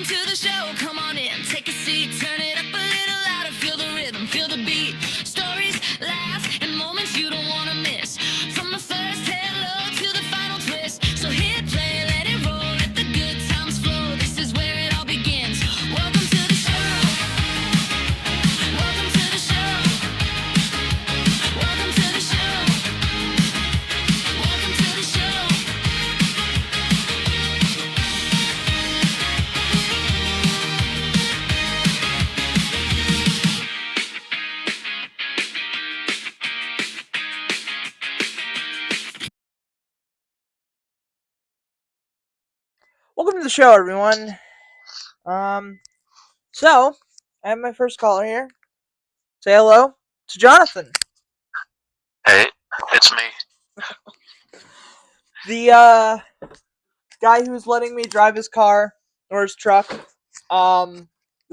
Welcome to the show, come on in, take a seat, turn it up a little louder, feel the rhythm, feel the beat. Stories, laughs, and moments you don't want to miss. From the first hello to the final twist. So hit play, let it roll, let the good times flow. This is where it all begins. Welcome to the show. Welcome to the show. Welcome to the show. Welcome to the show. Welcome to the show, everyone. So I have my first caller here. Say hello to Jonathan, Hey, it's me. the guy who's letting me drive his car or his truck. The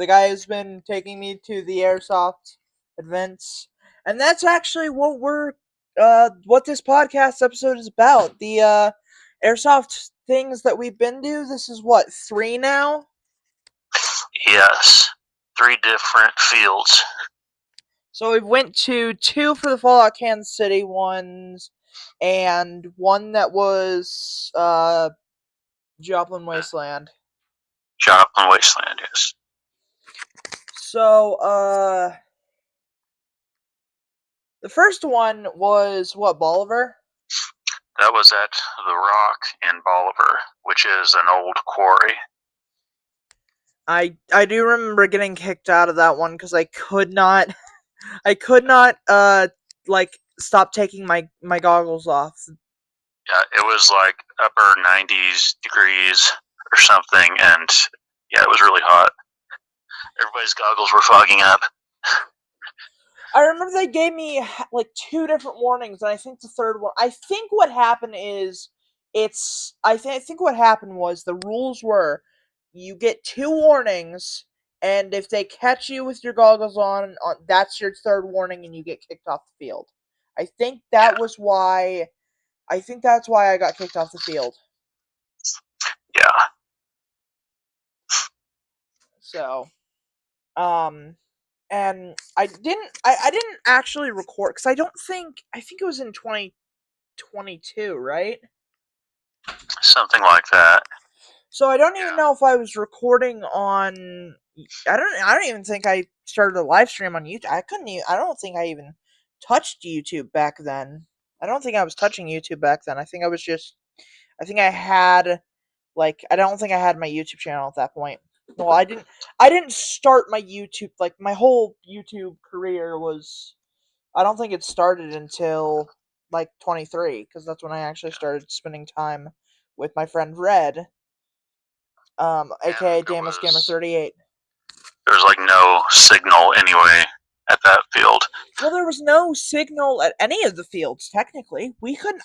guy who's been taking me to the airsoft events, and that's actually what this podcast episode is about. The airsoft things that we've been to. This is what, 3 now? Yes, 3 different fields. So we went to 2 for the Fallout Kansas City ones, and 1 that was Joplin Wasteland. Joplin Wasteland, yes. So the first one was what, Bolivar? That was at The Rock in Bolivar, which is an old quarry. I do remember getting kicked out of that one because I could not stop taking my goggles off. Yeah, it was like upper 90s degrees or something, and yeah, it was really hot. Everybody's goggles were fogging up. I remember they gave me like 2 different warnings, and I think the third one. I think what happened is I think what happened was the rules were you get 2 warnings, and if they catch you with your goggles on, that's your third warning, and you get kicked off the field. I think that was why. I think that's why I got kicked off the field. Yeah. So, and I didn't actually record because I think it was in 2022, right? Something like that. So I don't even know if I was recording on. I don't even think I started a live stream on YouTube. I don't think I even touched YouTube back then. I don't think I was touching YouTube back then. I think I was just. I think I had I don't think I had my YouTube channel at that point. Well, I didn't. I didn't start my YouTube my whole YouTube career was. I don't think it started until 23 because that's when I actually started spending time with my friend Red, aka Damus Gamer 38. There was no signal anyway at that field. Well, there was no signal at any of the fields. Technically, we couldn't.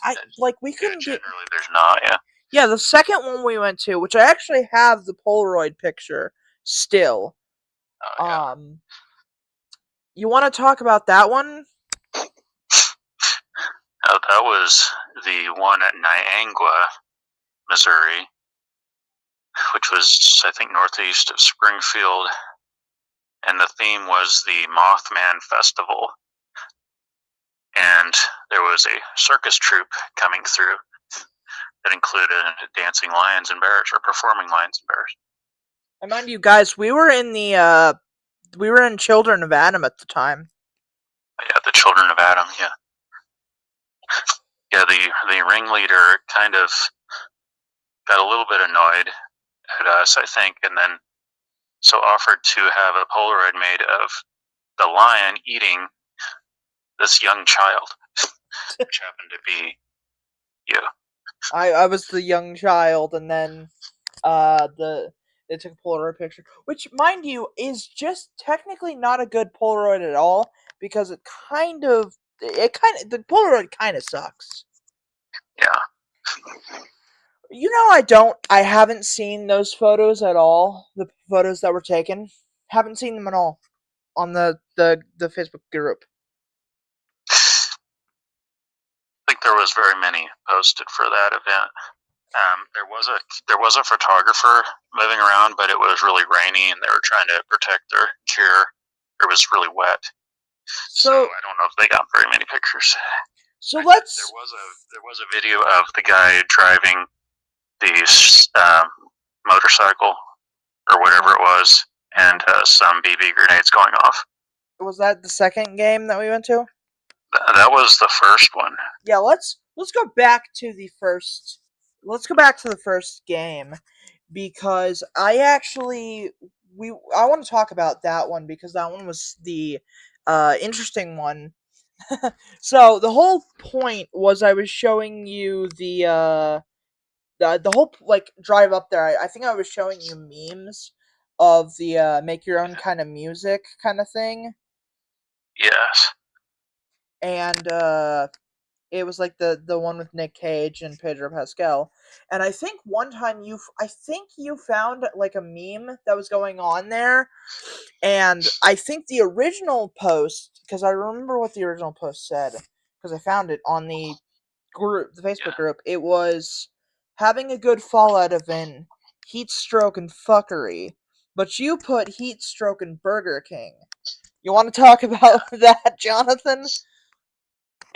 We couldn't get. Generally, there's not. Yeah. Yeah, the second one we went to, which I actually have the Polaroid picture still. Oh, yeah. You want to talk about that one? That was the one at Niangua, Missouri, which was, I think, northeast of Springfield. And the theme was the Mothman Festival. And there was a circus troupe coming through that included dancing lions and bears, or performing lions and bears. And mind you, guys, we were in Children of Adam at the time. Yeah, the Children of Adam, yeah. Yeah, the ringleader kind of got a little bit annoyed at us, I think, and then so offered to have a Polaroid made of the lion eating this young child, which happened to be you. I was the young child, and then they took a Polaroid picture, which, mind you, is just technically not a good Polaroid at all because the Polaroid kind of sucks. Yeah. I haven't seen those photos at all. The photos that were taken, haven't seen them at all on the Facebook group. I think there was very many posted for that event. There was a photographer moving around, but it was really rainy, and they were trying to protect their cure. It was really wet, so So I don't know if they got very many pictures. so I think let's there was a video of the guy driving the motorcycle or whatever it was, and some BB grenades going off. was that the second game that we went to? That was the first one. Yeah, let's go back to the first. Let's go back to the first game because I actually I want to talk about that one because that one was the interesting one. So the whole point was I was showing you the whole like drive up there. I think I was showing you memes of the make your own kind of music kind of thing, Yes. and it was like the one with Nick Cage and Pedro Pascal. And I think one time I think you found like a meme that was going on there, and I think the original post, because I remember what the original post said because I found it on the group, the Facebook group. It was having a good Fallout event, heat stroke and fuckery, but you put heat stroke and Burger King. You want to talk about that, Jonathan?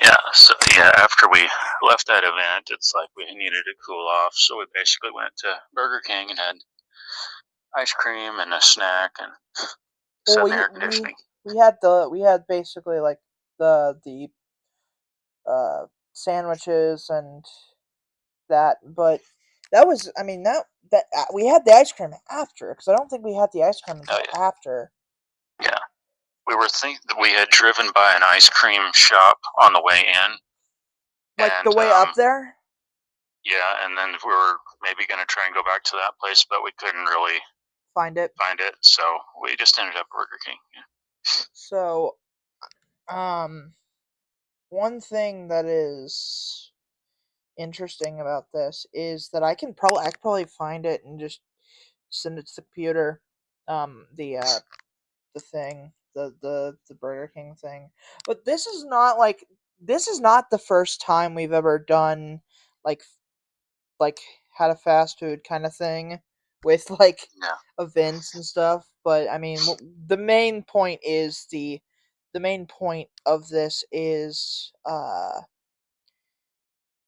Yeah, so yeah, after we left that event, it's like we needed to cool off, so we basically went to Burger King and had ice cream and a snack and Well, sat in the air conditioning. we had basically like the sandwiches and that, but that was, I mean, that we had the ice cream after because I don't think we had the ice cream Oh until yeah, after. yeah. We were think we had driven by an ice cream shop on the way in, Like the and way up there. yeah, and then we were maybe going to try and go back to that place, but we couldn't really Find it. find it, so we just ended up at Burger King. Yeah. So, um, one thing that is interesting about this is that I could probably find it and just send it to the computer. The thing, the Burger King thing. But this is not the first time we've ever done like like had a fast food kind of thing with like Yeah. events and stuff. But I mean, the main point is the main point of this is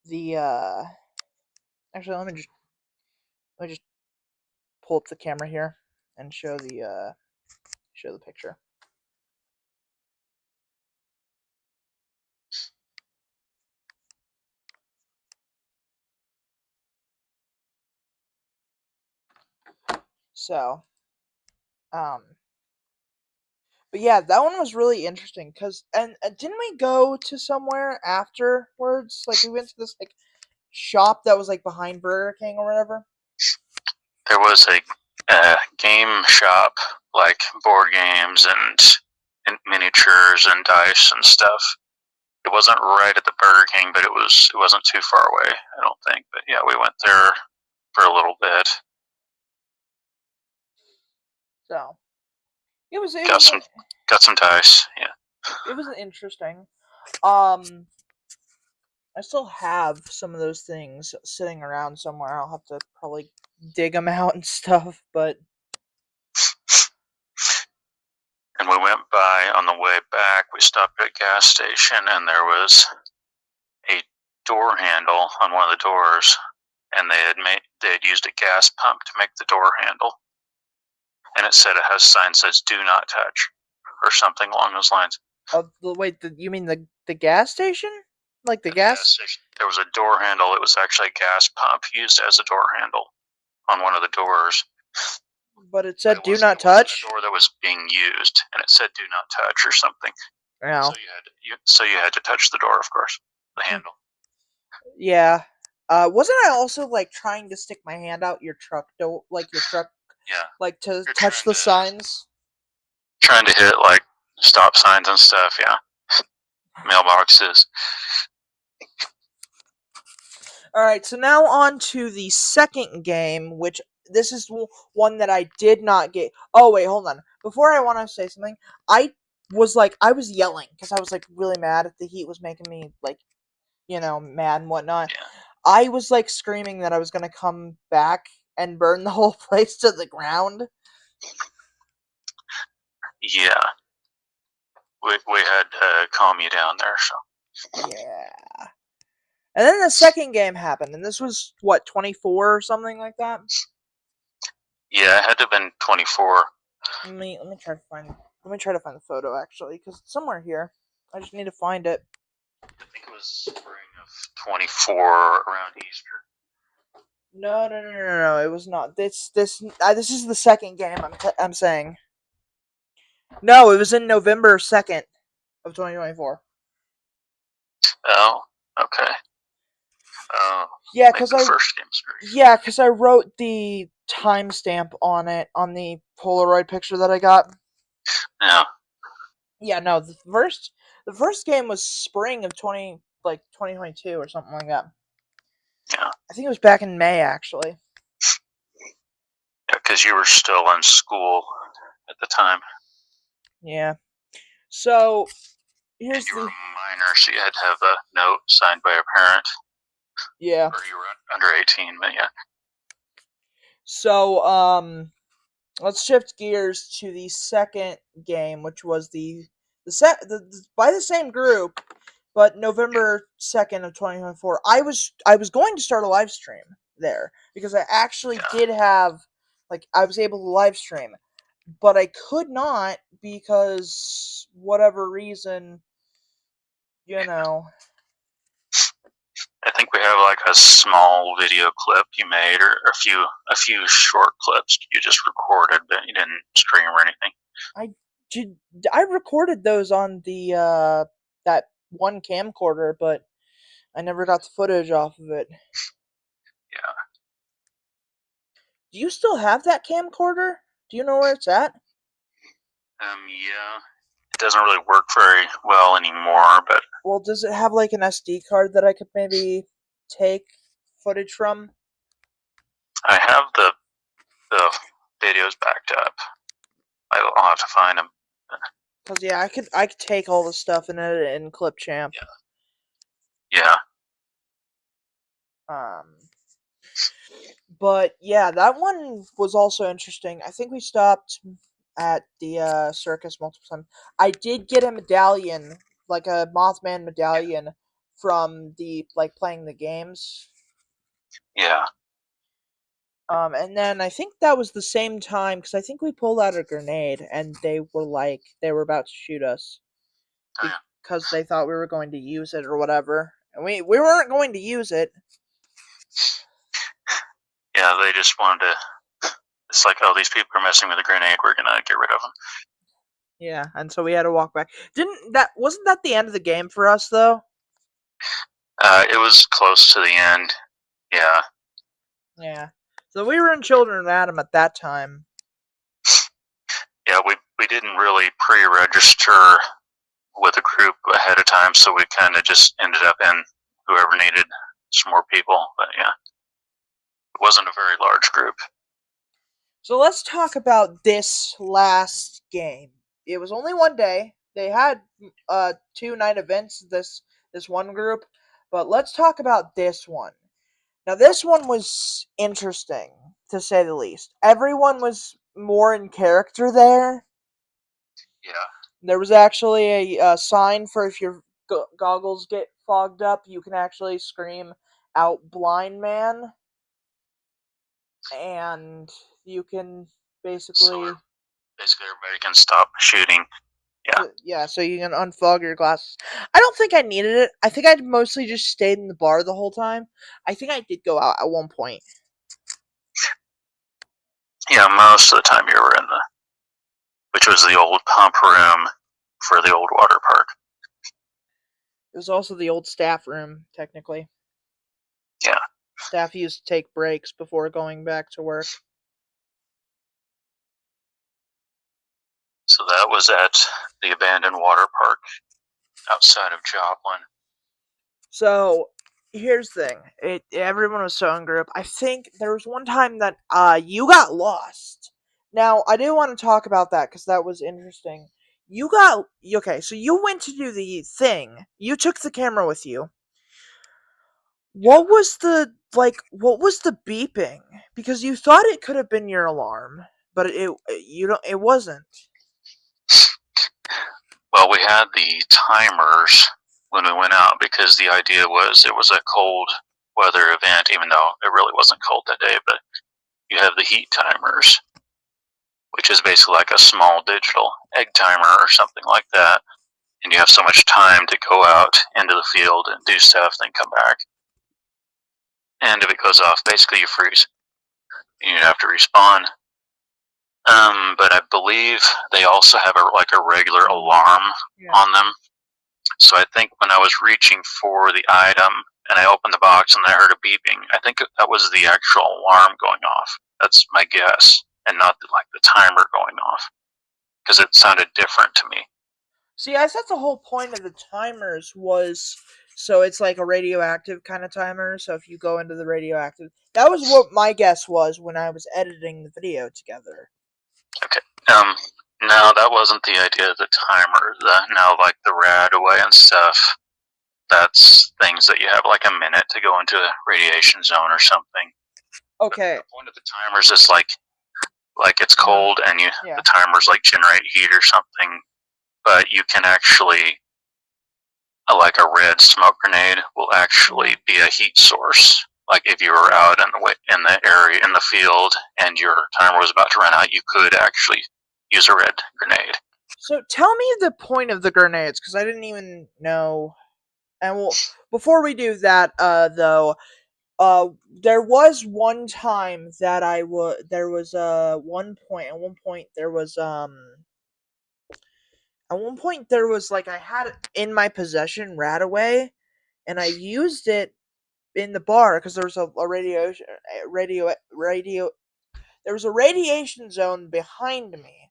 the actually let me just pull up the camera here and show the picture. So um but yeah, that one was really interesting because and didn't we go to somewhere afterwards? Like we went to this like shop that was like behind Burger King or whatever. There was a game shop, like board games and miniatures and dice and stuff. It wasn't right at the Burger King, but it wasn't too far away, I don't think. But yeah, we went there for a little bit. So Got some got some dice. Yeah. it was interesting. Um, I still have some of those things sitting around somewhere. I'll have to probably dig them out and stuff. But And we went by on the way back. We stopped at a gas station, and there was a door handle on one of the doors, and they had used a gas pump to make the door handle, and it said it has a sign that says "Do not touch" or something along those lines. wait, you mean the gas station? Like the At the gas gas? station, there was a door handle. It was actually a gas pump used as a door handle on one of the doors. But it But said do not it wasn't a touch. door that was being used, and it said "Do not touch" or something. No. So you had to touch the door, of course, the Hmm. handle. Yeah. Wasn't I also like trying to stick my hand out your truck door, like your truck, Yeah, like to you're touch the signs? trying to hit like stop signs and stuff. Yeah, mailboxes. All right, so now on to the second game, which this is one that I did not get. Oh wait, hold on. Before I want to say something, I was yelling because I was like really mad at the heat was making me like mad and whatnot. Yeah. I was like screaming that I was gonna come back and burn the whole place to the ground. Yeah, we had to calm you down there. So Yeah. And then the second game happened, and this was what, 24 or something like that. yeah, it had to have been 24. Let me try to find the photo actually, because it's somewhere here. I just need to find it. I think it was spring of 24 around Easter. No. It was not. This is the second game. I'm saying. No, it was in November 2nd of 2024. Oh, okay. Yeah, Maybe the first game series. yeah, because I wrote the timestamp on it on the Polaroid picture that I got. Yeah, Yeah, no, the first game was spring of 2022 or something like that. yeah, I think it was back in May actually. yeah, because you were still in school at the time, Yeah. So and here's you were the a minor, so you had to have a note signed by a parent, yeah. or you were under 18. But yeah, So let's shift gears to the second game, which was by the same group, but November 2nd of 2024. I was going to start a live stream there because I actually yeah. did have I was able to live stream, but I could not because whatever reason, you know. I think we have like a small video clip you made, or a few short clips you just recorded, but you didn't stream or anything. I did I recorded those on the that one camcorder, but I never got the footage off of it. Yeah. Do you still have that camcorder? Do you know where it's at? Yeah. It doesn't really work very well anymore, but Well, does it have like an SD card that I could maybe take footage from? I have the videos backed up. I'll have to find them. Cause yeah, I could take all the stuff and edit it in Clipchamp. Yeah. Um, but yeah, that one was also interesting. I think we stopped at the circus multiple times. I did get a medallion, like a Mothman medallion, from the playing the games. Yeah. And then I think that was the same time because I think we pulled out a grenade and they were about to shoot us Oh, yeah. because they thought we were going to use it or whatever, and we weren't going to use it. Yeah, they just wanted to. It's like, oh, these people are messing with a grenade. We're gonna get rid of them. Yeah, and so we had to walk back. Wasn't that the end of the game for us though? It was close to the end. Yeah. Yeah. So we were in Children of Adam at that time. Yeah, we didn't really pre-register with a group ahead of time, so we kind of just ended up in whoever needed some more people. But yeah, it wasn't a very large group. So let's talk about this last game. It was only one day. They had 2 night events this one group, but let's talk about this one. Now this one was interesting to say the least. Everyone was more in character there. Yeah. There was actually a sign for if your goggles get fogged up, you can actually scream out "blind man," and you can basically So basically everybody can stop shooting. Yeah. so you can unfog your glasses. I don't think I needed it. I think I mostly just stayed in the bar the whole time. I think I did go out at one point. Yeah, most of the time you were in which was the old pump room for the old water park. It was also the old staff room, technically. Yeah. Staff used to take breaks before going back to work. So that was at the abandoned water park outside of Joplin. So here's the thing: everyone was so in group. I think there was one time that you got lost. Now I do want to talk about that because that was interesting. You got okay. So you went to do the thing. You took the camera with you. What was the what was the beeping? Because you thought it could have been your alarm, but it wasn't. Well, we had the timers when we went out because the idea was it was a cold weather event, even though it really wasn't cold that day. But you have the heat timers, which is basically like a small digital egg timer or something like that. And you have so much time to go out into the field and do stuff, then come back. And if it goes off, basically you freeze. You have to respawn. But I believe they also have a regular alarm on them. So I think when I was reaching for the item and I opened the box and I heard a beeping, I think that was the actual alarm going off. That's my guess, and not the timer going off, because it sounded different to me. See, I thought the whole point of the timers was so it's like a radioactive kind of timer. So if you go into the radioactive, that was what my guess was when I was editing the video together. Okay. No, that wasn't the idea of the timer. Now, like the rad away and stuff, that's things that you have like a minute to go into a radiation zone or something. Okay. But the point of the timer is just like it's cold and the timers like generate heat or something, but you can actually like a red smoke grenade will actually be a heat source. Like if you were out in the area in the field and your timer was about to run out, you could actually use a red grenade. So tell me the point of the grenades, because I didn't even know. And well, before we do that, though, there was one time that there was one point. At one point, there was At one point there was like I had it in my possession Radaway, and I used it in the bar because there was a radio there was a radiation zone behind me,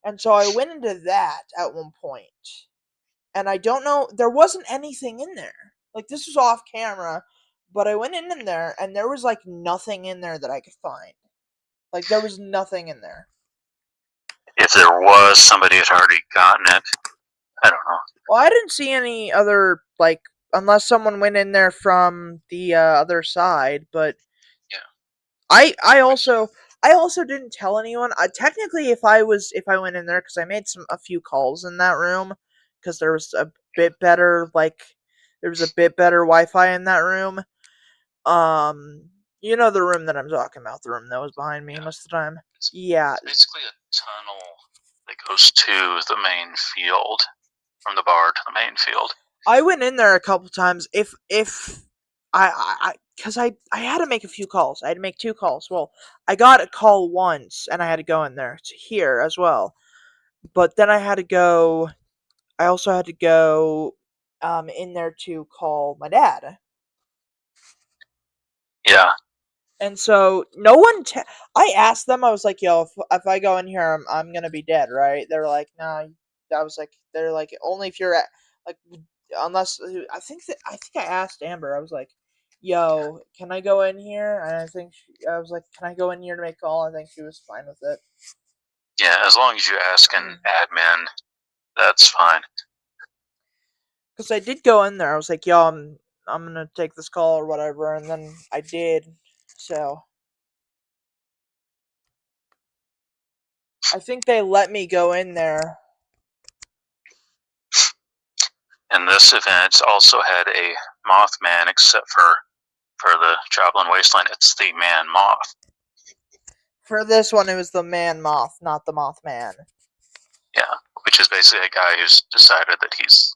and so I went into that at one point, and I don't know, there wasn't anything in there. Like this was off camera, but I went in there and there was like nothing in there that I could find. Like there was nothing in there. If there was, somebody had already gotten it. I don't know. Well, I didn't see any other like unless someone went in there from the other side, but Yeah. I also didn't tell anyone. Technically, if I went in there because I made a few calls in that room because there was a bit better Wi-Fi in that room. You know the room that I'm talking about, the room that was behind me most of the time. Yeah, It's basically a tunnel that goes to the main field, from the bar to the main field. I went in there a couple times. If because I had to make a few calls. I had to make 2 calls. Well, I got a call once, and I had to go in there to here as well. But then I had to go. I also had to go, in there to call my dad. Yeah. And so no one. I asked them. I was like, "Yo, if I go in here, I'm gonna be dead, right?" They were like, "Nah." I was like, "They're like only if you're at like unless I think I asked Amber. I was like, "Yo, can I go in here?" And I was like, "Can I go in here to make a call?" I think she was fine with it. Yeah, as long as you ask an admin, that's fine. Because I did go in there. I was like, "Yo, I'm gonna take this call or whatever," and then I did. So I think they let me go in there. And this event also had a Mothman, except for the Joplin Wasteland, it's the Man Moth. For this one, it was the man moth, not the Mothman. Yeah, which is basically a guy who's decided that he's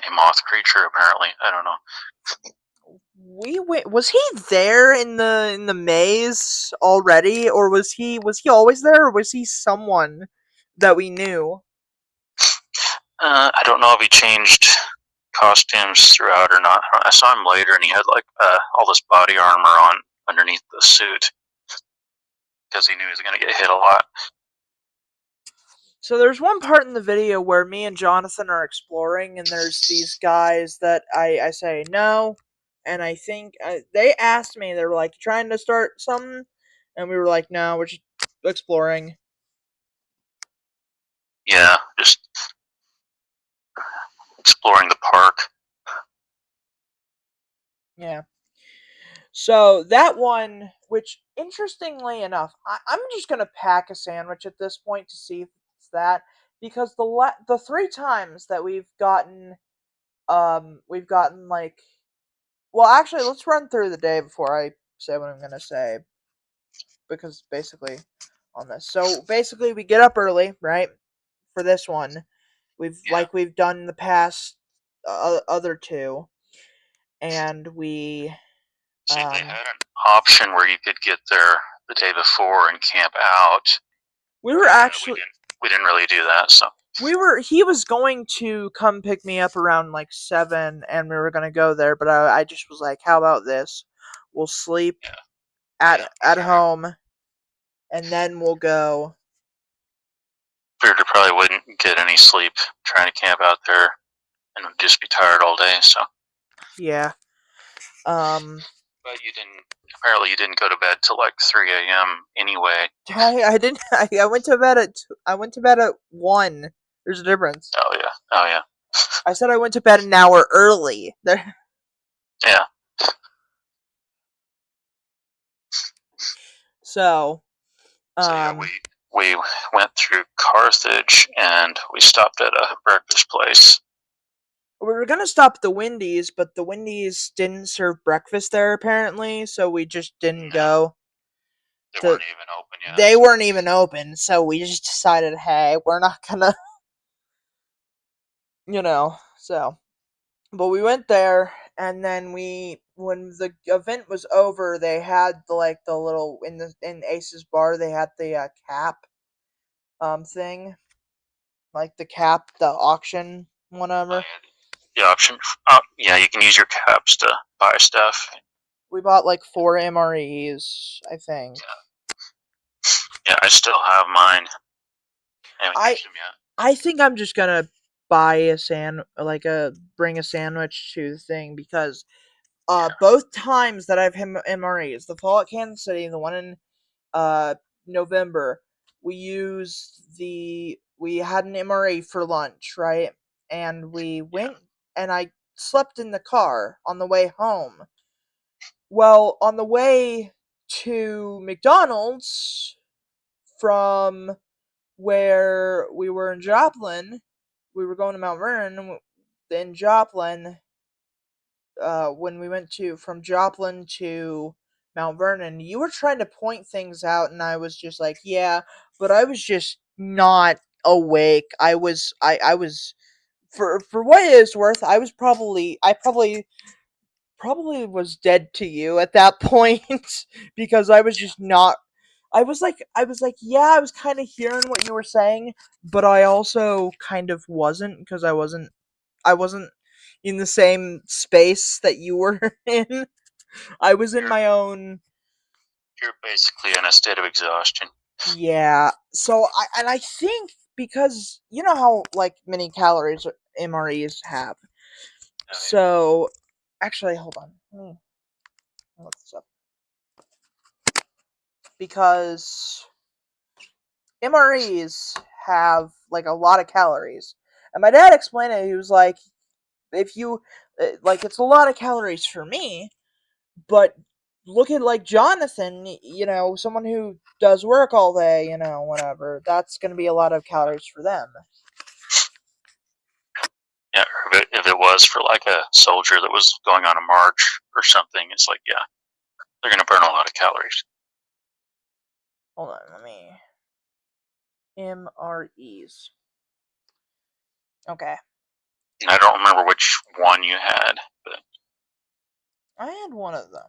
a moth creature. Apparently, I don't know. Was he there in the maze already, or was he always there, or was he someone that we knew? I don't know if he changed costumes throughout or not. I saw him later, and he had like all this body armor on underneath the suit because he knew he was going to get hit a lot. So there's one part in the video where me and Jonathan are exploring, and there's these guys that I say no, and I think they asked me, they were like trying to start something, and we were like, no, we're just exploring. Yeah, just exploring the park. Yeah. So that one, which interestingly enough, I'm just gonna pack a sandwich at this point to see if it's that, because the three times that we've gotten like, well, actually, let's run through the day before I say what I'm gonna say, because basically on this. So basically, we get up early, right, for this one. Yeah. We've done the past other two, and we See, they um had an option where you could get there the day before and camp out, we were but actually we didn't really do that. So he was going to come pick me up around like 7, and we were gonna go there, but I just was like, how about this, we'll sleep yeah, yeah. at home, and then we'll go. Figured I probably wouldn't get any sleep trying to camp out there and would just be tired all day. So, Yeah. but you didn't. Apparently, you didn't go to bed till like 3 a.m. anyway. I didn't. I went to bed at I went to bed at 1. There's a difference. Oh yeah, oh yeah, I said I went to bed an hour early. There. yeah. So, So yeah, um, we went through Carthage and we stopped at a breakfast place. we were gonna stop at the Wendy's, but the Wendy's didn't serve breakfast there apparently, so we just didn't No, go. they To weren't even open yet. They weren't even open, so we just decided, hey, we're not gonna, so. But we went there, and then when the event was over, they had the little in Ace's bar, they had the cap thing, like the auction, Oh whatever. yeah, the option. Yeah, you can use your caps to buy stuff. We bought like 4 MREs, I think. Yeah, I still have mine. I haven't I used them yet. I think I'm just gonna buy bring a sandwich to the thing, because Yeah, both times that I've MREs, the fall at Kansas City and the one in uh November, we had an MRE for lunch, right? And we yeah, went, and I slept in the car on the way home. Well, on the way to McDonald's from where we were in Joplin, we were going to Mount Vernon. In Joplin, when we went to from Joplin to Mount Vernon, you were trying to point things out, and I was just like, yeah, but I was just not awake. I was, for what it is worth, I probably was dead to you at that point, because I was yeah. just not. I was like, yeah, I was kind of hearing what you were saying, but I also kind of wasn't, because I wasn't in the same space that you were in. I was in You're my own. you're basically in a state of exhaustion. Yeah. So I think, because you know how like many calories MREs have. Oh yeah. So actually, hold on. Let me look this up, because MREs have like a lot of calories. And my dad explained it. He was like, if you like, it's a lot of calories for me, but look at like Jonathan, someone who does work all day, whatever. That's going to be a lot of calories for them. Yeah, or if it was for like a soldier that was going on a march or something, it's like, yeah, they're gonna burn a lot of calories. Hold on, let me. MREs. Okay. And I don't remember which one you had, but I had one of them.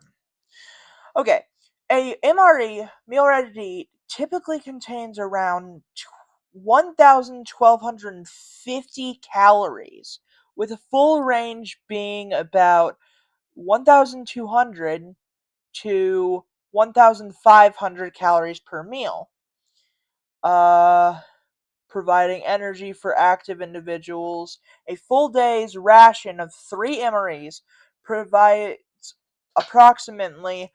Okay. A MRE, meal ready to eat, typically contains around 1,250 calories, with a full range being about 1,200 to 1,500 calories per meal. Uh, Providing energy for active individuals. A full day's ration of 3 MREs provides approximately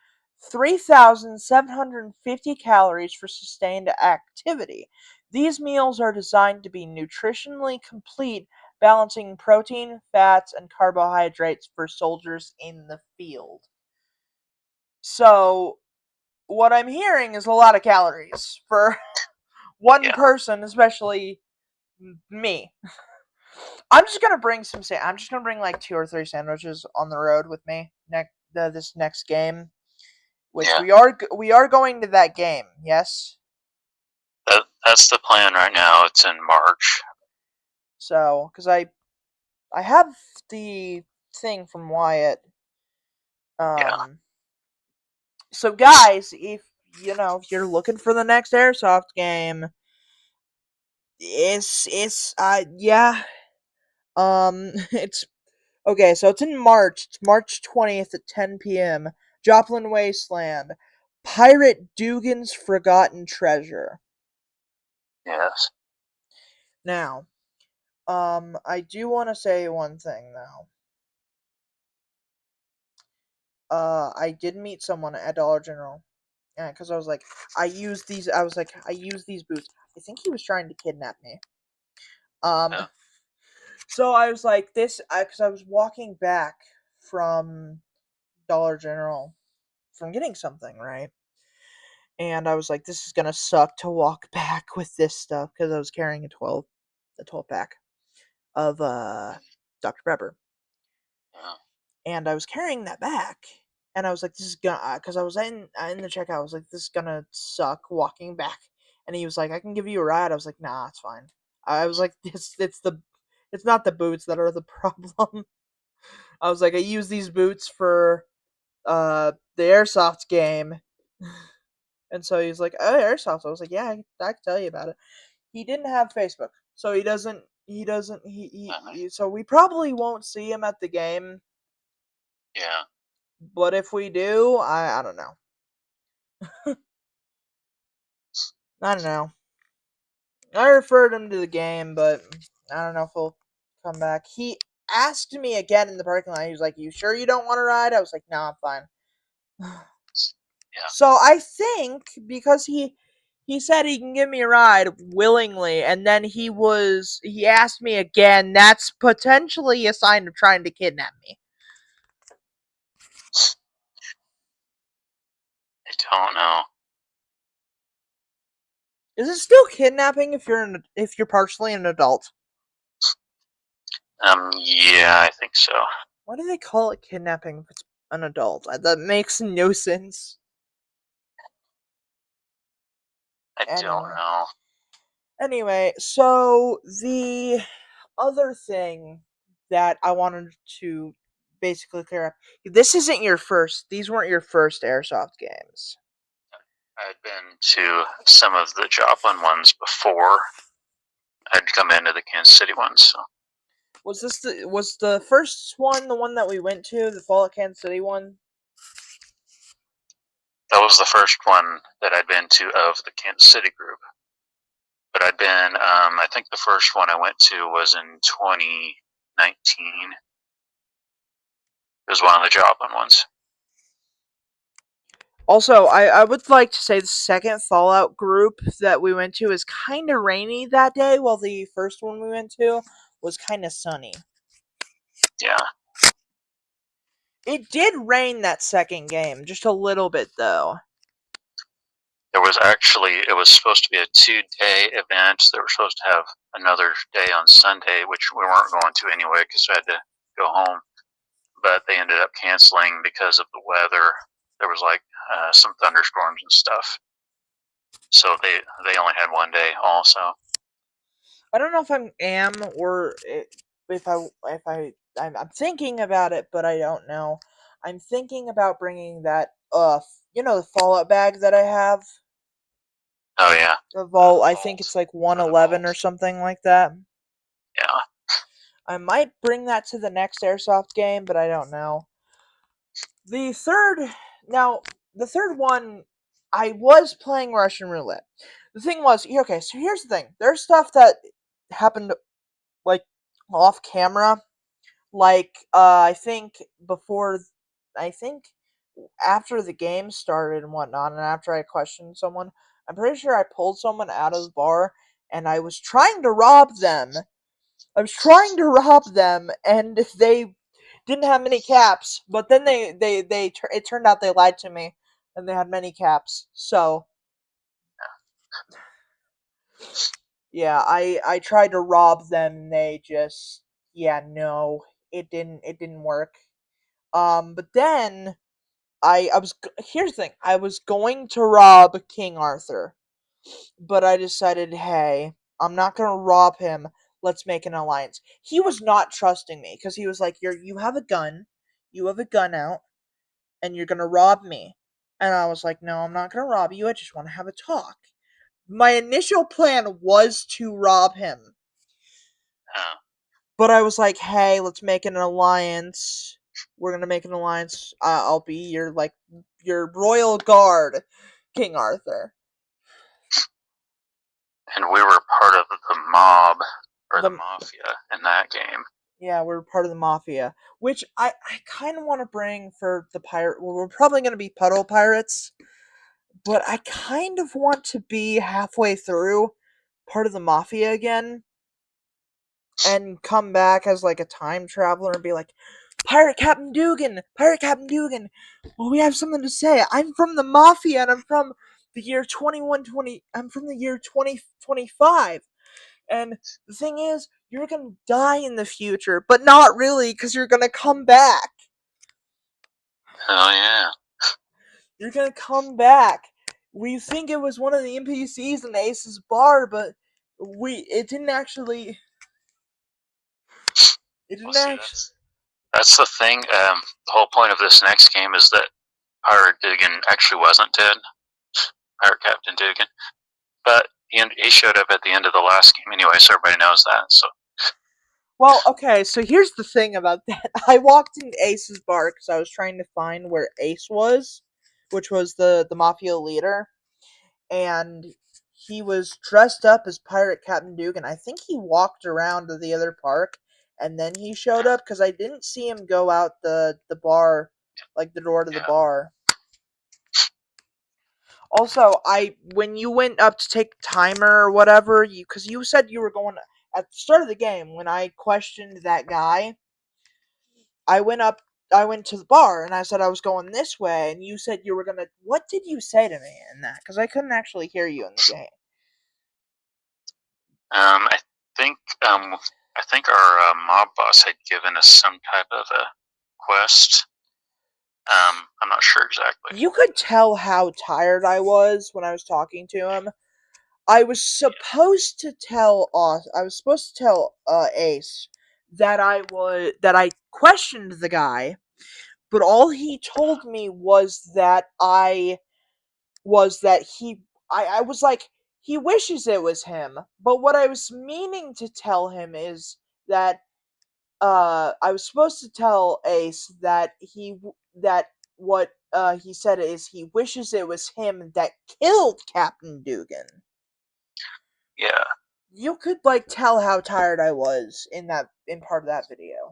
3,750 calories for sustained activity. These meals are designed to be nutritionally complete balancing protein, fats, and carbohydrates for soldiers in the field. So, what I'm hearing is a lot of calories for one Yeah. person, especially me. I'm just gonna bring I'm just gonna bring like 2 or 3 sandwiches on the road with me this next game, which Yeah. we are going to that game. Yes. That's the plan right now. It's in March. So, because I have the thing from Wyatt. Yeah. So guys, if you're looking for the next airsoft game, it's yeah. It's okay. So it's in March. It's March 20th at 10 p.m. Joplin Wasteland. Pirate Dugan's Forgotten Treasure. Yes. Now, I do want to say one thing now. I did meet someone at Dollar General. Yeah, because I was like, I use these. I was like, I use these boots. I think he was trying to kidnap me. Um, Yeah. so I was like, because I was walking back from Dollar General from getting something, right? And I was like, this is gonna suck to walk back with this stuff because I was carrying a 12 pack of Dr Pepper, Yeah. and I was carrying that back, and I was like, this is gonna because I was in the checkout. I was like, this is gonna suck walking back, and he was like, I can give you a ride. I was like, nah, it's fine. I was like, it's not the boots that are the problem. I was like, I use these boots for the airsoft game. And so he's like, oh, airsoft. I was like, yeah, I can tell you about it. He didn't have Facebook, so so we probably won't see him at the game. Yeah. But if we do, I don't know. I don't know. I referred him to the game, but I don't know if he'll come back. He asked me again in the parking lot. He was like, "You sure you don't want to ride?" I was like, "No, I'm fine." Yeah. So I think because he said he can give me a ride willingly, and then he asked me again. That's potentially a sign of trying to kidnap me. I don't know. Is it still kidnapping if you're partially an adult? Yeah, I think so. Why do they call it kidnapping if it's an adult? That makes no sense. I don't Anyway, know. so the other thing that I wanted to basically clear up. This isn't your first. These weren't your first airsoft games. I'd been to some of the Joplin ones before I'd come into the Kansas City ones. So Was the first one the one that we went to, the Fallout Kansas City one? that was the first one that I'd been to of the Kansas City group. But I'd been, I think the first one I went to was in 2019. It was one of the Joplin ones. Also, I would like to say the second Fallout group that we went to is kind of rainy that day, while the first one we went to was kind of sunny. Yeah. It did rain that second game, just a little bit though. There was actually, it was supposed to be a 2-day event. They were supposed to have another day on Sunday, which we weren't going to anyway because I had to go home. But they ended up canceling because of the weather. There was like some thunderstorms and stuff. So they only had one day also. I don't know if I'm thinking about it, but I don't know. I'm thinking about bringing that the Fallout bag that I have. Oh yeah. The vault, I think Vault. it's like Or the 111 or vault. something like that. Yeah. I might bring that to the next airsoft game, but I don't know. The third now the third one I was playing Russian roulette. The thing was, okay, so here's the thing. There's stuff that happened like off camera. Like before I think after the game started and whatnot, and after I questioned someone, I'm pretty sure I pulled someone out of the bar and I was trying to rob them, I was trying to rob them, and they didn't have many caps. But then it turned out they lied to me, and they had many caps. So yeah, I tried to rob them, and they just yeah no, it didn't work. But then here's the thing, I was going to rob King Arthur, but I decided, hey, I'm not gonna rob him. Let's make an alliance. He was not trusting me because he was like, you have a gun out, and you're gonna rob me. And I was like, no, I'm not gonna rob you. I just want to have a talk. My initial plan was to rob him, Uh, but I was like, hey, let's make an alliance. We're gonna make an alliance. I'll be your royal guard, King Arthur. and we were part of the mob or the The mafia in that game. Yeah, we're part of the mafia, which I kind of want to bring for the pirate. Well, we're probably going to be puddle pirates, but I kind of want to be halfway through part of the mafia again and come back as like a time traveler and be like, Pirate Captain Dugan, Pirate Captain Dugan. Well, we have something to say. I'm from the mafia, and I'm from the year 2120. I'm from the year 2025. And the thing is, you're gonna die in the future, but not really, because you're gonna come back. Oh yeah. You're gonna come back. We think it was one of the NPCs in Ace's bar, but it didn't actually. It Well, didn't see, actually. that's the thing. The whole point of this next game is that Pirate Dugan actually wasn't dead. Pirate Captain Dugan, but he showed up at the end of the last game anyway, so everybody knows that. So Well, okay, so here's the thing about that. I walked into Ace's bar because I was trying to find where Ace was, which was the mafia leader, and he was dressed up as Pirate Captain Dugan. I think he walked around to the other park, and then he showed up because I didn't see him go out the bar, like the door to the yeah, bar. Also, I when you went up to take timer or whatever, because you said you were going at the start of the game when I questioned that guy. I went up. I went to the bar and I said I was going this way, and you said you were gonna. What did you say to me in that? Because I couldn't actually hear you in the game. I think um, I think our mob boss had given us some type of a quest. I'm not sure exactly. You could tell how tired I was when I was talking to him. I was supposed to tell Ace that I questioned the guy, but all he told me was that I was like, he wishes it was him. But what I was meaning to tell him is that I was supposed to tell Ace that what he said is he wishes it was him that killed Captain Dugan. Yeah, You could like tell how tired I was in part of that video.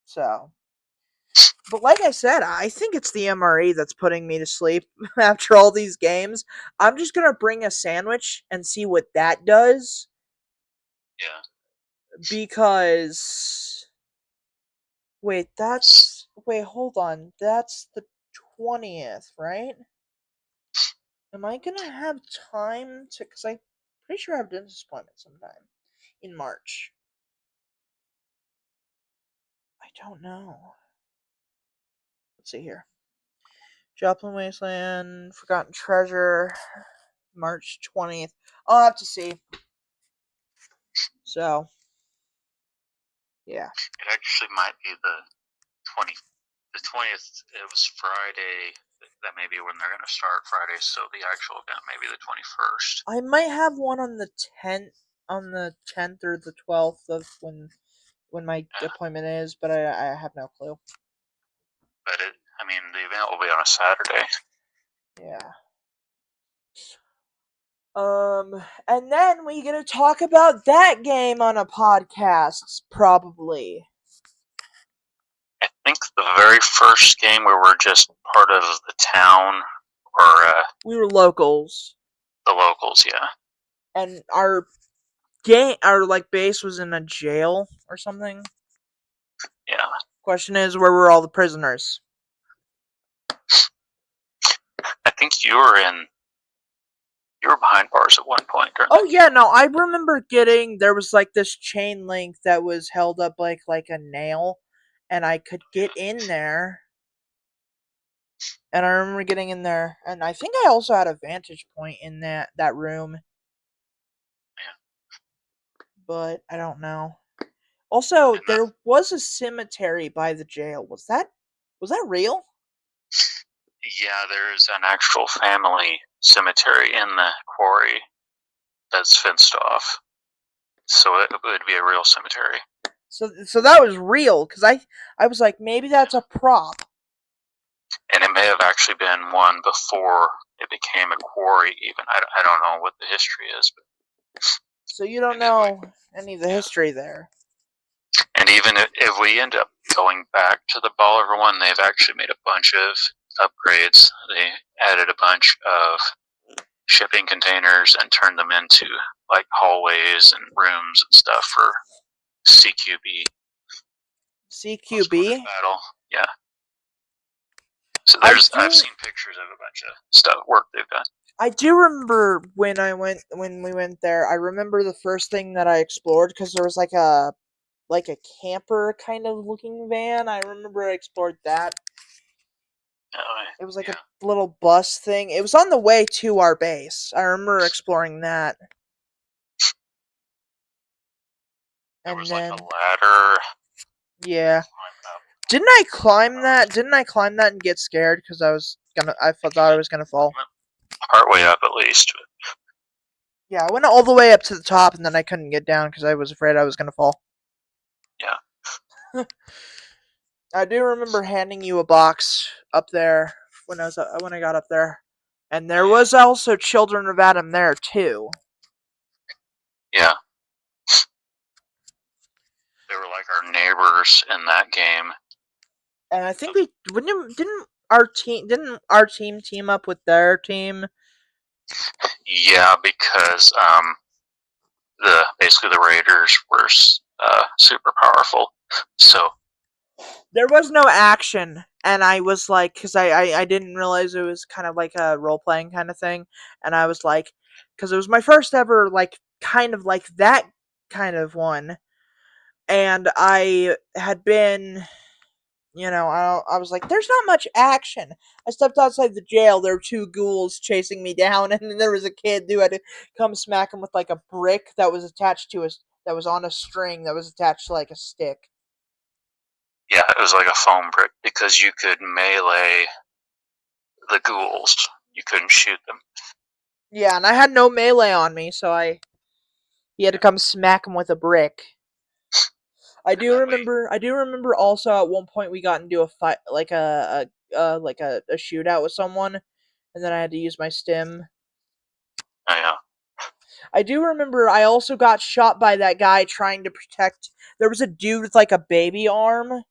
So, but like I said, I think it's the MRE that's putting me to sleep after all these games. I'm just gonna bring a sandwich and see what that does yeah. because hold on, that's the 20th, right? Am I gonna have time to? Because I'm pretty sure I have dentist appointment sometime in March. I don't know. Let's see here. Joplin Wasteland, Forgotten Treasure, March 20th. I'll have to see. So, yeah. It actually might be the 20th. The 20th. It was Friday. That may be when they're going to start Friday. So the actual event may be the 21st. I might have one on the 10th or the 12th of when my appointment is, but I have no clue. But I mean, the event will be on a Saturday. Yeah. And then we get to talk about that game on a podcast, probably. I think the very first game we were just part of the town or We were locals. the locals, yeah. and our like base was in a jail or something. Yeah. Question is, where were all the prisoners? I think you were behind bars at one point during Oh that yeah, game. no, I remember there was like this chain link that was held up like a nail, and I could get in there. And I remember getting in there, and I think I also had a vantage point in that room, but I don't know. Also, And there was a cemetery by the jail. Was that real? yeah, there's an actual family cemetery in the quarry that's fenced off. So it would be a real cemetery. So that was real because I was like, maybe that's a prop. And it may have actually been one before it became a quarry, even. I don't know what the history is. But So you don't and if know any of the yeah. history there. And even if we end up going back to the Bolivar one, they've actually made a bunch of upgrades. They added a bunch of shipping containers and turned them into like hallways and rooms and stuff for CQB, close quarters CQB. battle. Yeah. So I I've do seen pictures of a bunch of stuff work they've done. I do remember when we went there. I remember the first thing that I explored because there was like a camper kind of looking van. I remember I explored that. It was like a Yeah, little bus thing. It was on the way to our base. I remember exploring that. there And was like a then ladder yeah. climbing up. Didn't I climb that and get scared because I thought I was gonna fall. Went part way up at least. Yeah, I went all the way up to the top and then I couldn't get down because I was afraid I was gonna fall. Yeah, I do remember handing you a box up there when I got up there, and there was also Children of Adam there too. yeah. They were like our neighbors in that game. And I think we didn't our team team up with their team. Yeah, because the basically the Raiders were super powerful. So There was no action, and I was like, because I didn't realize it was kind of like a role playing kind of thing, and I was like, because it was my first ever like kind of like that kind of one, and I had been I was like, there's not much action. I stepped outside the jail. There were two ghouls chasing me down, and then there was a kid who had to come smack him with like a brick that was attached to us, that was on a string that was attached to like a stick. yeah, it was like a foam brick because you could melee the ghouls. You couldn't shoot them. Yeah, and I had no melee on me, so he had to come smack him with a brick. I And do then remember. I do remember also at one point we got into a fight, like a shootout with someone, and then I had to use my stim. yeah, I do remember I also got shot by that guy trying to protect. There was a dude with like a baby arm,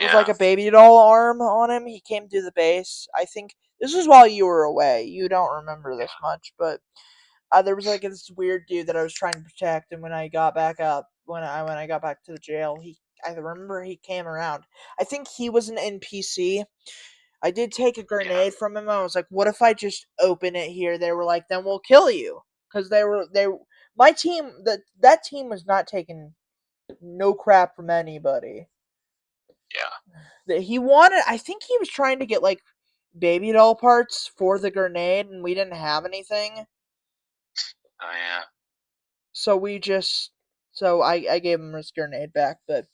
with yeah, like a baby doll arm on him. He came to the base. I think this was while you were away. You don't remember this much, but there was like this weird dude that I was trying to protect, and when I got back up, when I got back to the jail, I remember he came around. I think he was an NPC. I did take a yeah, grenade from him. I was like, "What if I just open it here?" They were like, "Then we'll kill you," because they my team that team was not taking no crap from anybody. yeah. That he wanted. I think he was trying to get like baby doll parts for the grenade, and we didn't have anything. Oh yeah. So we just so I gave him his grenade back, but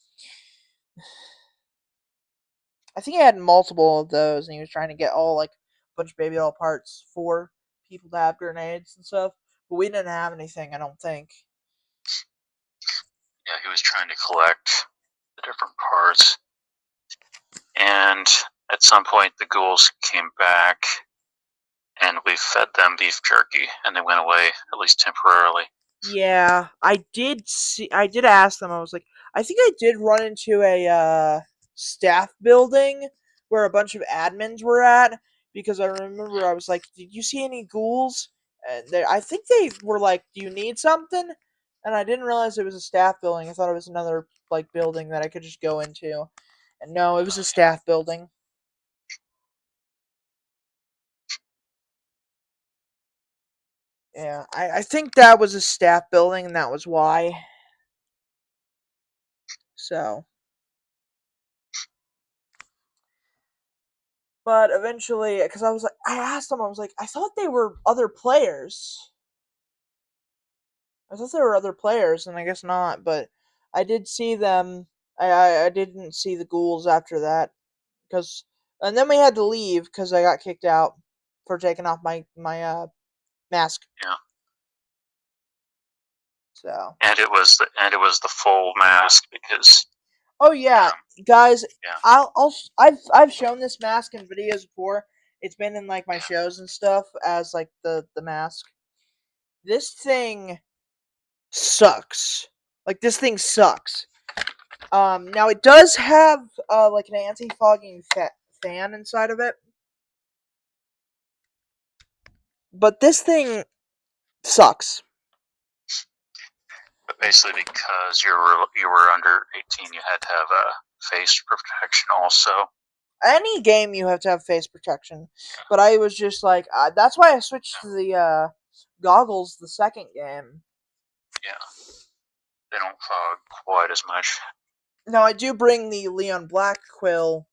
I think he had multiple of those, and he was trying to get all like a bunch of baby doll parts for people to have grenades and stuff. But we didn't have anything, I don't think. Yeah, he was trying to collect the different parts. And at some point, the ghouls came back, and we fed them beef jerky, and they went away, at least temporarily. Yeah, I did see. I did ask them. I was like, I think I did run into a staff building where a bunch of admins were at because I remember I was like, "Did you see any ghouls?" And I think they were like, "Do you need something?" And I didn't realize it was a staff building. I thought it was another like building that I could just go into. And no, it was a staff building. Yeah, I think that was a staff building, and that was why. So, but eventually, because I was like, I asked them, I was like, I thought they were other players. I thought there were other players, and I guess not. But I did see them. I didn't see the ghouls after that, because and then we had to leave because I got kicked out for taking off my mask. Yeah. So. And it was the full mask because Oh yeah, guys. yeah. I've shown this mask in videos before. It's been in like my shows and stuff as like the mask. This thing sucks. Like this thing sucks. Now it does have like an anti-fogging fan inside of it, but this thing sucks. But basically, because you were under 18, you had to have a face protection also. Any game you have to have face protection, but I was just like, that's why I switched to the goggles the second game. Yeah, they don't fog quite as much. Now I do bring the Leon Black quill,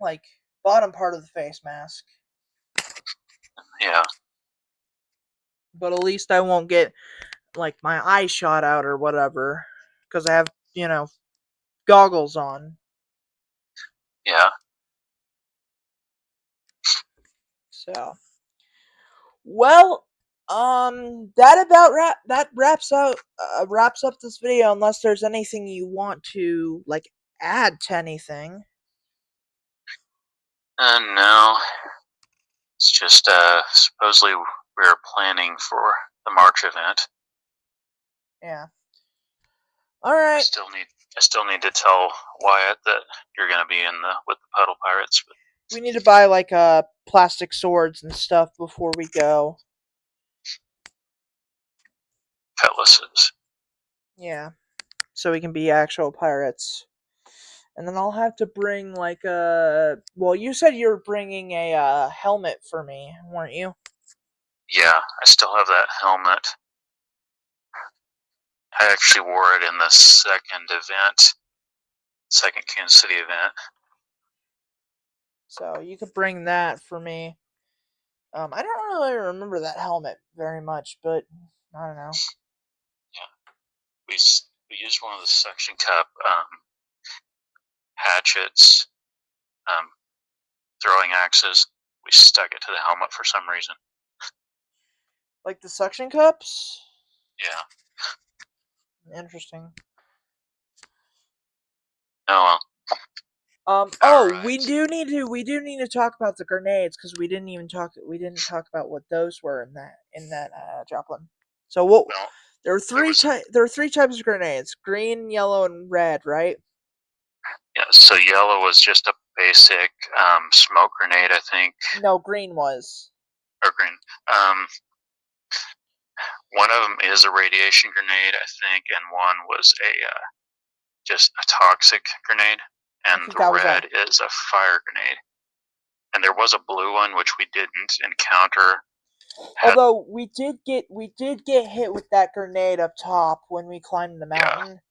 like bottom part of the face mask, Yeah, but at least I won't get like my eye shot out or whatever because I have goggles on. yeah. So, well, that about wraps up this video. Unless there's anything you want to like add to anything. No, it's just supposedly we're planning for the March event. Yeah. All right. I still need to tell Wyatt that you're gonna be in the with the Puddle Pirates. But We need to buy like plastic swords and stuff before we go. cutlasses. Yeah. So we can be actual pirates. And then I'll have to bring like a. Well, you said you were bringing a helmet for me, weren't you? Yeah, I still have that helmet. I actually wore it in the second Kansas City event. So you could bring that for me. I don't really remember that helmet very much, but I don't know. Yeah, we used one of the suction cup hatchets, um, throwing axes. We stuck it to the helmet for some reason. Like the suction cups. Yeah. Interesting. Oh well. We Alright. do need to talk about the grenades because we didn't talk about what those were in that Joplin. So what Well, there were there were three types of grenades: green, yellow, and red, right? yeah. So yellow was just a basic smoke grenade, I think, No, green was. or green. Um, one of them is a radiation grenade, I think, and one was a just a toxic grenade, I and think the that was red is a fire grenade. And there was a blue one which we didn't encounter. Although we did get hit with that grenade up top when we climbed the mountain.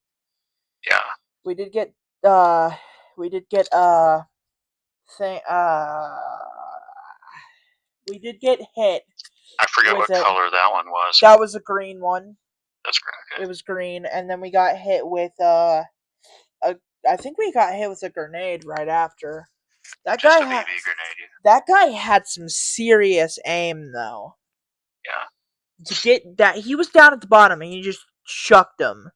Yeah. We did get uh we did get thing we did get hit. I forget with what it. color that one was. That was a green one. That's great. Okay. It was green, and then we got hit with I think we got hit with a grenade right after. That Just guy a BB had grenade. that guy had some serious aim though. Yeah. To get that, he was down at the bottom and he just chucked him.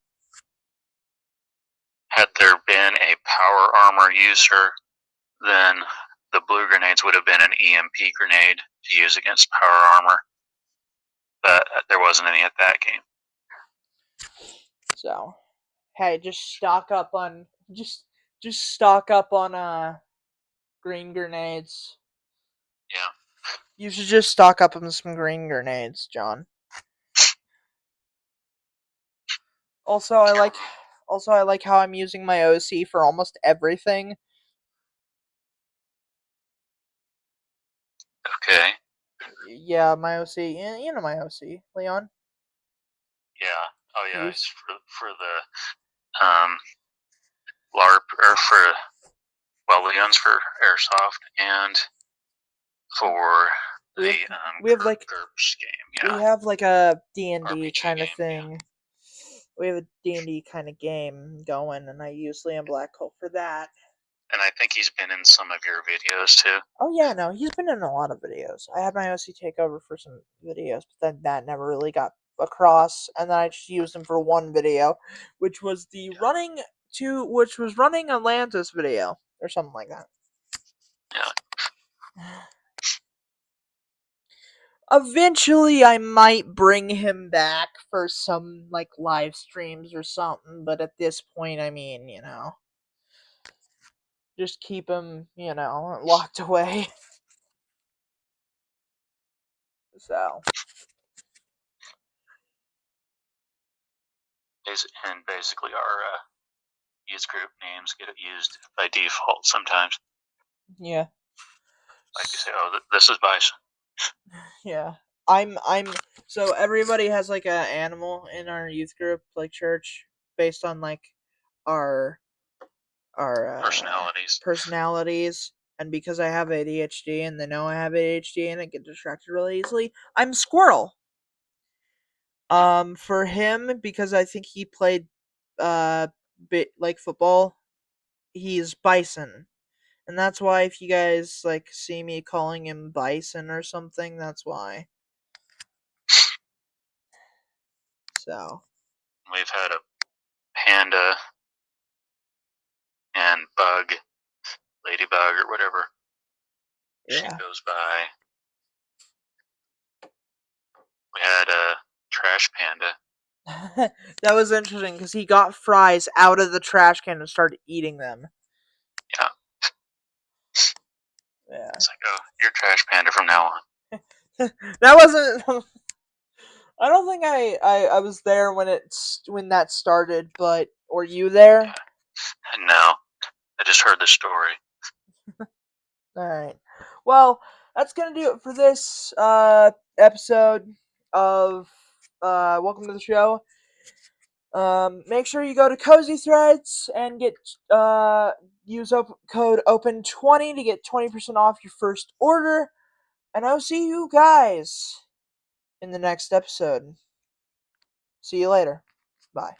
Had there been a power armor user, then the blue grenades would have been an EMP grenade to use against power armor. But there wasn't any at that game. So, hey, just stock up on stock up on green grenades. Yeah. You should just stock up on some green grenades, John. Also, I like how I'm using my OC for almost everything. Okay. Yeah, my OC. You know my OC, Leon. Yeah. Oh yeah, Use. it's for the LARP or for Leon's for airsoft and for We have the we have like GURPS game. we Yeah. have like a D&D RPG kind of game. thing. We have a D&D kind of game going, and I use Liam Blackholt for that. And I think he's been in some of your videos too. Oh yeah, no, he's been in a lot of videos. I had my OC take over for some videos, but then that never really got across, and then I just used him for one video, which was which was running Atlantis video or something like that. Yeah. Eventually, I might bring him back for some like live streams or something, but at this point, I mean, just keep him, locked away. So, And basically our youth group names get used by default sometimes. yeah. Like you say, oh, this is Bison. Yeah. So everybody has like a animal in our youth group, like church, based on like our personalities. And because I have ADHD and they know I have ADHD and I get distracted really easily, I'm Squirrel. For him, because I think he played like football, he's Bison. And that's why if you guys like see me calling him Bison or something, that's why. So We've had a panda and bug, ladybug or whatever she yeah. goes by. We had a trash panda. That was interesting because he got fries out of the trash can and started eating them. Yeah. Yeah. It's like, oh, you're trash panda from now on. That wasn't. I don't think I was there when that started, but were you there? Yeah. No, I just heard the story. All right. Well, that's gonna do it for this episode of Welcome to the Show. Make sure you go to Cozy Threads and get use code OPEN20 to get 20% off your first order. And I'll see you guys in the next episode. See you later. Bye.